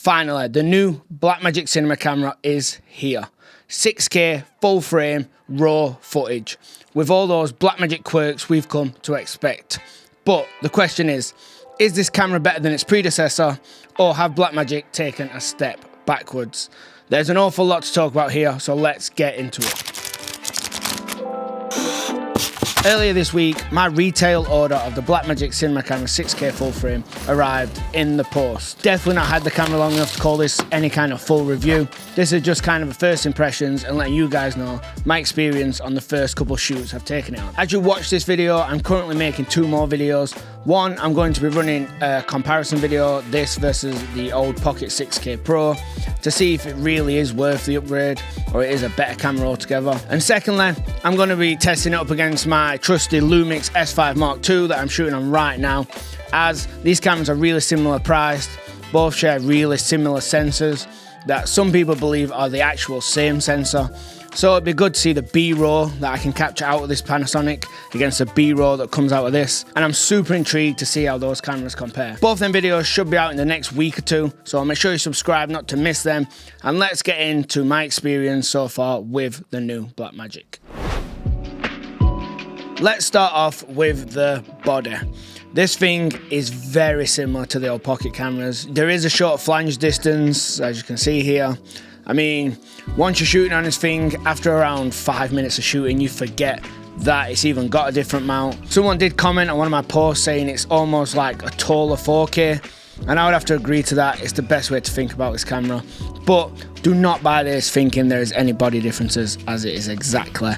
Finally, the new Blackmagic Cinema Camera is here. 6K, full frame, raw footage. With all those Blackmagic quirks we've come to expect. But the question is this camera better than its predecessor, or have Blackmagic taken a step backwards? There's an awful lot to talk about here, so let's get into it. Earlier this week, my retail order of the Blackmagic Cinema Camera 6K full frame arrived in the post. Definitely not had the camera long enough to call this any kind of full review. This is just kind of a first impressions and letting you guys know my experience on the first couple shoots I've taken it on. As you watch this video, I'm currently making 2 more videos. One, I'm going to be running a comparison video, this versus the old Pocket 6K Pro, to see if it really is worth the upgrade or it is a better camera altogether. And secondly, I'm going to be testing it up against my trusty Lumix S5 Mark II that I'm shooting on right now, as these cameras are really similar priced, both share really similar sensors that some people believe are the actual same sensor. So it'd be good to see the B-roll that I can capture out of this Panasonic against the B-roll that comes out of this. And I'm super intrigued to see how those cameras compare. Both them videos should be out in the next week or 2, so make sure you subscribe not to miss them. And let's get into my experience so far with the new Blackmagic. Let's start off with the body. This thing is very similar to the old pocket cameras. There is a short flange distance, as you can see here. I mean, once you're shooting on this thing, after around 5 minutes of shooting, you forget that it's even got a different mount. Someone did comment on one of my posts saying it's almost like a taller 4K, and I would have to agree to that. It's the best way to think about this camera. But do not buy this thinking there's any body differences, as it is exactly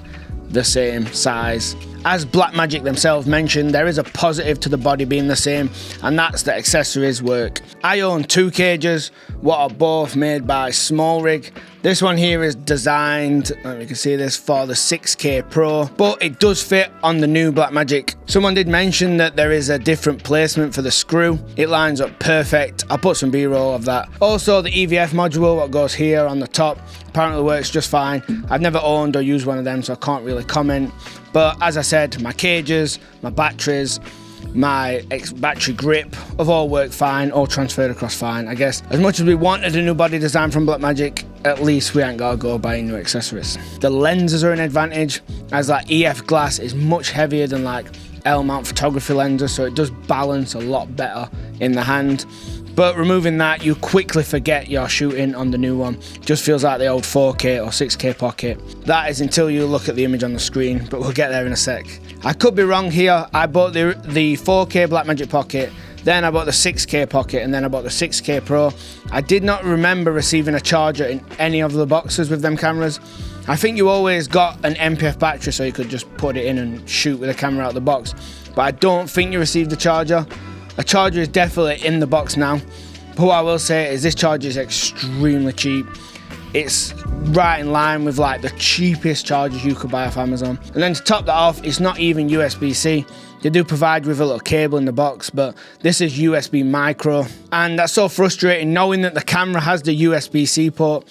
the same size. As Blackmagic themselves mentioned, there is a positive to the body being the same, and that's the accessories work. I own 2 cages, what are both made by Small Rig. This one here is designed, you can see this, for the 6K Pro, but it does fit on the new Blackmagic. Someone did mention that there is a different placement for the screw. It lines up perfect. I'll put some B-roll of that. Also, the EVF module, what goes here on the top, apparently works just fine. I've never owned or used one of them, so I can't really comment. But as I said, my cages, my batteries, my battery grip have all worked fine, all transferred across fine. I guess as much as we wanted a new body design from Blackmagic, at least we ain't gotta go buying new accessories. The lenses are an advantage, as that EF glass is much heavier than like L-mount photography lenses, so it does balance a lot better in the hand. But removing that, you quickly forget you're shooting on the new one. Just feels like the old 4K or 6K Pocket. That is until you look at the image on the screen, but we'll get there in a sec. I could be wrong here. I bought the 4K Blackmagic Pocket, then I bought the 6K Pocket, and then I bought the 6K Pro. I did not remember receiving a charger in any of the boxes with them cameras. I think you always got an MPF battery so you could just put it in and shoot with the camera out of the box. But I don't think you received a charger. A charger is definitely in the box now, but what I will say is this charger is extremely cheap. It's right in line with like the cheapest chargers you could buy off Amazon. And then to top that off, it's not even USB-C. They do provide you with a little cable in the box, but this is USB micro. And that's so frustrating knowing that the camera has the USB-C port.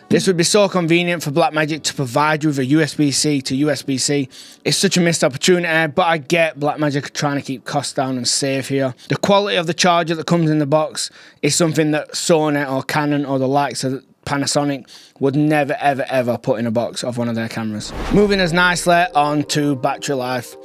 This would be so convenient for Blackmagic to provide you with a USB-C to USB-C. It's such a missed opportunity, but I get Blackmagic trying to keep costs down and save here. The quality of the charger that comes in the box is something that Sony or Canon or the likes of Panasonic would never ever ever put in a box of one of their cameras. Moving us nicely on to battery life.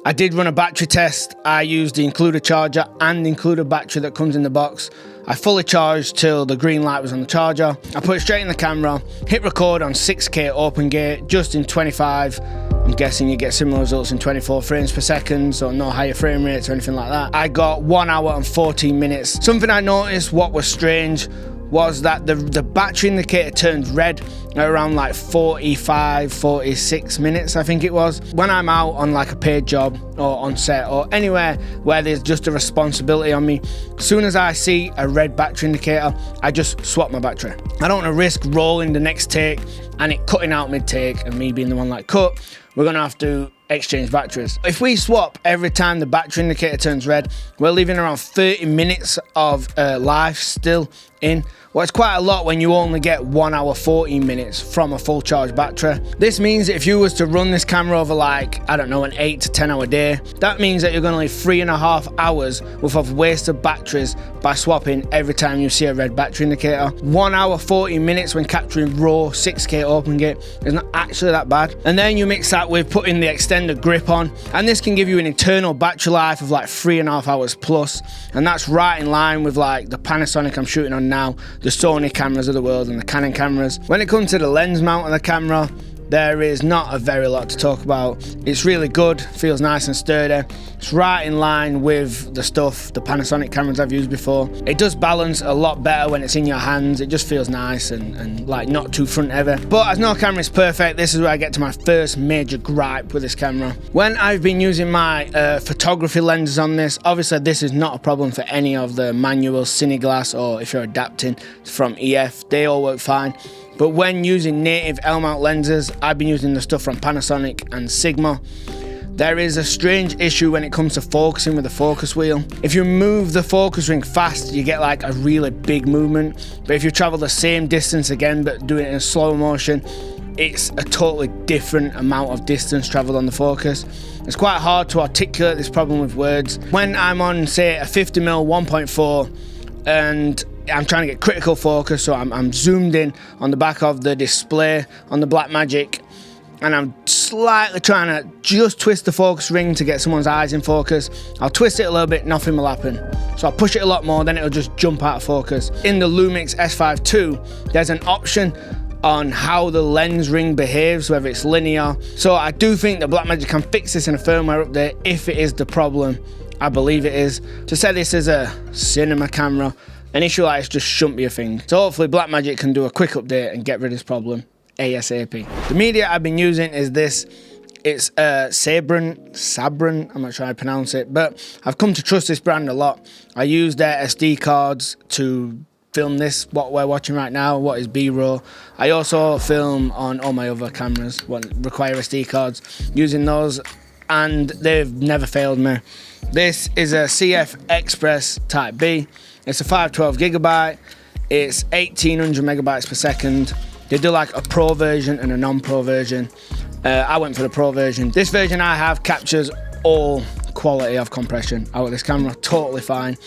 I did run a battery test. I used the included charger and the included battery that comes in the box. I fully charged till the green light was on the charger. I put it straight in the camera, hit record on 6K open gate, just in 25. I'm guessing you get similar results in 24 frames per second, so no higher frame rates or anything like that. I got 1 hour and 14 minutes. Something I noticed what was strange was that the battery indicator turned red at around like 45, 46 minutes, I think it was. When I'm out on like a paid job or on set or anywhere where there's just a responsibility on me, as soon as I see a red battery indicator, I just swap my battery. I don't want to risk rolling the next take and it cutting out mid-take and me being the one like cut. We're gonna have to exchange batteries. If we swap every time the battery indicator turns red, we're leaving around 30 minutes of life still in. Well, it's quite a lot when you only get 1 hour 14 minutes from a full charge battery. This means that if you was to run this camera over like, I don't know, an 8 to 10 hour day, that means that you're going to leave 3.5 hours worth of wasted batteries by swapping every time you see a red battery indicator. 1 hour 40 minutes when capturing raw 6K open gate is not actually that bad. And then you mix that with putting the extended grip on, and this can give you an internal battery life of like 3.5 hours plus, and that's right in line with like the Panasonic I'm shooting on now, the Sony cameras of the world and the Canon cameras. When it comes to the lens mount of the camera, there is not a very lot to talk about. It's really good, feels nice and sturdy. It's right in line with the stuff, the Panasonic cameras I've used before. It does balance a lot better when it's in your hands. It just feels nice and like not too front heavy. But as no camera is perfect, this is where I get to my first major gripe with this camera. When I've been using my photography lenses on this, obviously this is not a problem for any of the manual Cine Glass, or if you're adapting from EF, they all work fine. But when using native L-mount lenses, I've been using the stuff from Panasonic and Sigma. There is a strange issue when it comes to focusing with the focus wheel. If you move the focus ring fast, you get like a really big movement. But if you travel the same distance again, but do it in slow motion, it's a totally different amount of distance traveled on the focus. It's quite hard to articulate this problem with words. When I'm on, say, a 50mm 1.4 and I'm trying to get critical focus, so I'm zoomed in on the back of the display on the Blackmagic, and I'm slightly trying to just twist the focus ring to get someone's eyes in focus. I'll twist it a little bit, nothing will happen. So I'll push it a lot more, then it'll just jump out of focus. In the Lumix S5 II, there's an option on how the lens ring behaves, whether it's linear. So I do think that Blackmagic can fix this in a firmware update if it is the problem. I believe it is. To say this is a cinema camera, an issue like this just shouldn't be a thing. So hopefully Blackmagic can do a quick update and get rid of this problem ASAP. The media I've been using is this. It's Sabran, I'm not sure how to pronounce it, but I've come to trust this brand a lot. I use their SD cards to film this, what we're watching right now, what is B-roll. I also film on all my other cameras, what require SD cards, using those, and they've never failed me. This is a CF Express Type B. It's a 512GB. It's 1800 megabytes per second. They do like a pro version and a non-pro version. I went for the pro version. This version I have captures all quality of compression out of this camera, totally fine.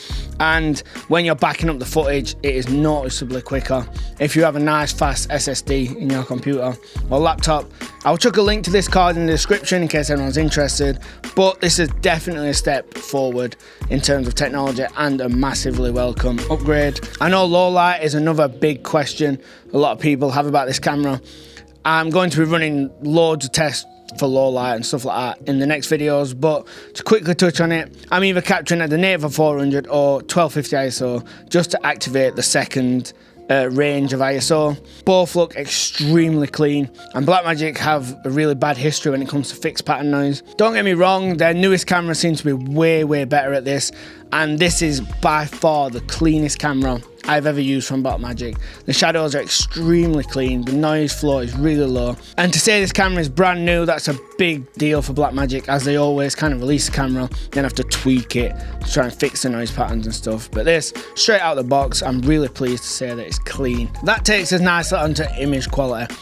And when you're backing up the footage, it is noticeably quicker. If you have a nice fast SSD in your computer or laptop, I'll chuck a link to this card in the description in case anyone's interested. But this is definitely a step forward in terms of technology and a massively welcome upgrade. I know low light is another big question a lot of people have about this camera. I'm going to be running loads of tests for low light and stuff like that in the next videos, but to quickly touch on it, I'm either capturing at the native 400 or 1250 ISO just to activate the second range of ISO. Both look extremely clean, and Blackmagic have a really bad history when it comes to fixed pattern noise. Don't get me wrong, their newest camera seems to be way better at this, and this is by far the cleanest camera I've ever used from Blackmagic. The shadows are extremely clean, the noise floor is really low, and to say this camera is brand new, that's a big deal for Blackmagic, as they always kind of release a camera, then have to tweak it to try and fix the noise patterns and stuff. But this, straight out of the box, I'm really pleased to say that it's clean. That takes us nicely onto image quality.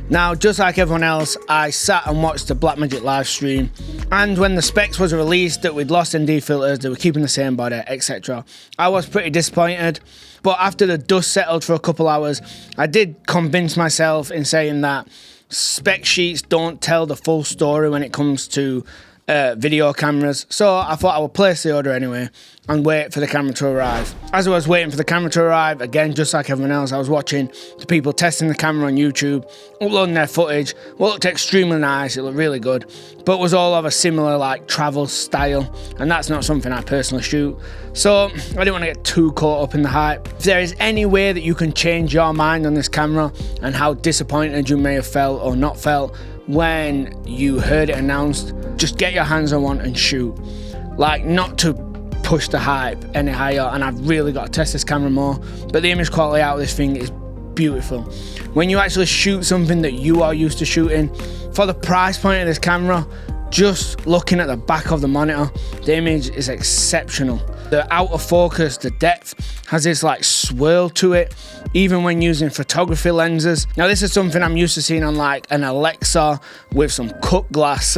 Now, just like everyone else, I sat and watched the Blackmagic live stream, and when the specs was released that we'd lost ND filters, they were keeping the same body, etc. I was pretty disappointed, but after the dust settled for a couple hours, I did convince myself in saying that spec sheets don't tell the full story when it comes to video cameras, so I thought I would place the order anyway and wait for the camera to arrive. As I was waiting for the camera to arrive, again, just like everyone else, I was watching the people testing the camera on YouTube, uploading their footage. What looked extremely nice, it looked really good, but was all of a similar like travel style, and that's not something I personally shoot, so I didn't want to get too caught up in the hype. If there is any way that you can change your mind on this camera and how disappointed you may have felt or not felt when you heard it announced, just get your hands on one and shoot. Like, not to push the hype any higher, and I've really got to test this camera more, but the image quality out of this thing is beautiful. When you actually shoot something that you are used to shooting, for the price point of this camera, just looking at the back of the monitor, the image is exceptional. The out of focus, the depth has this like swirl to it, even when using photography lenses. Now this is something I'm used to seeing on like an Alexa with some cut glass,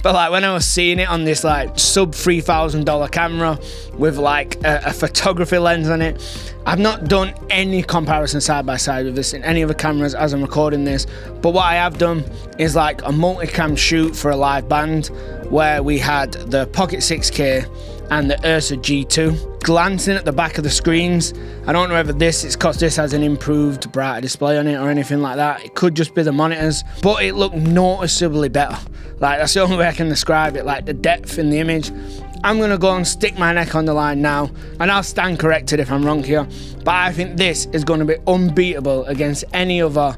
but like when I was seeing it on this like sub $3,000 camera with like a photography lens on it, I've not done any comparison side by side with this in any other cameras as I'm recording this, but what I have done is like a multicam shoot for a live band where we had the Pocket 6K and the Ursa G2. Glancing at the back of the screens, I don't know whether it's because this has an improved brighter display on it or anything like that. It could just be the monitors, but it looked noticeably better. Like that's the only way I can describe it, like the depth in the image. I'm gonna go and stick my neck on the line now, and I'll stand corrected if I'm wrong here, but I think this is gonna be unbeatable against any other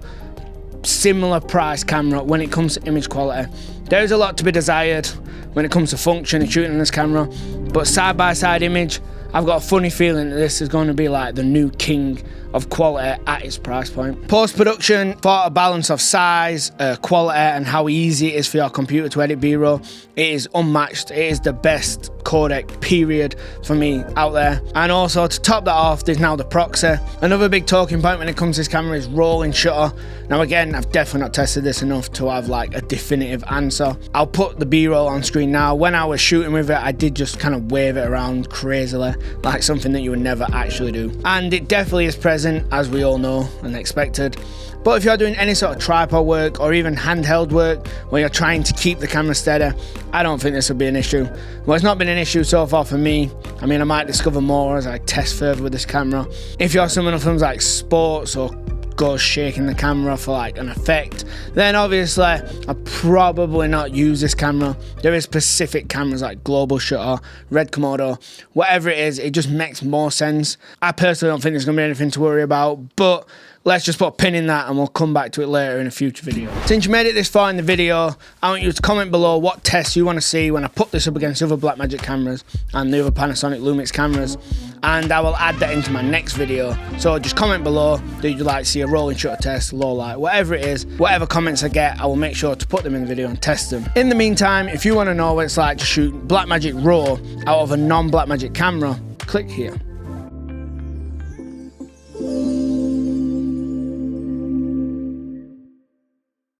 similar price camera when it comes to image quality. There's a lot to be desired when it comes to function and shooting on this camera, but side by side image, I've got a funny feeling that this is going to be like the new king of quality at its price point. Post-production, for a balance of size, quality, and how easy it is for your computer to edit B-roll, it is unmatched. It is the best codec, period, for me out there. And also, to top that off, there's now the proxy. Another big talking point when it comes to this camera is rolling shutter. Now again, I've definitely not tested this enough to have like a definitive answer. I'll put the B-roll on screen now. When I was shooting with it, I did just kind of wave it around crazily, like something that you would never actually do. And it definitely is present, as we all know and expected. But if you're doing any sort of tripod work or even handheld work where you're trying to keep the camera steady, I don't think this will be an issue. Well, it's not been an issue so far for me. I mean, I might discover more as I test further with this camera. If you're someone who films like sports or goes shaking the camera for like an effect, then obviously I'd probably not use this camera. There is specific cameras like global shutter, red Komodo, whatever it is, it just makes more sense. I personally don't think there's gonna be anything to worry about, but let's just put a pin in that and we'll come back to it later in a future video. Since you made it this far in the video, I want you to comment below what tests you want to see when I put this up against other Blackmagic cameras and the other Panasonic Lumix cameras, and I will add that into my next video. So just comment below, do you like to see a rolling shutter test, low light, whatever it is, whatever comments I get, I will make sure to put them in the video and test them. In the meantime, if you want to know what it's like to shoot Blackmagic RAW out of a non-Blackmagic camera, click here.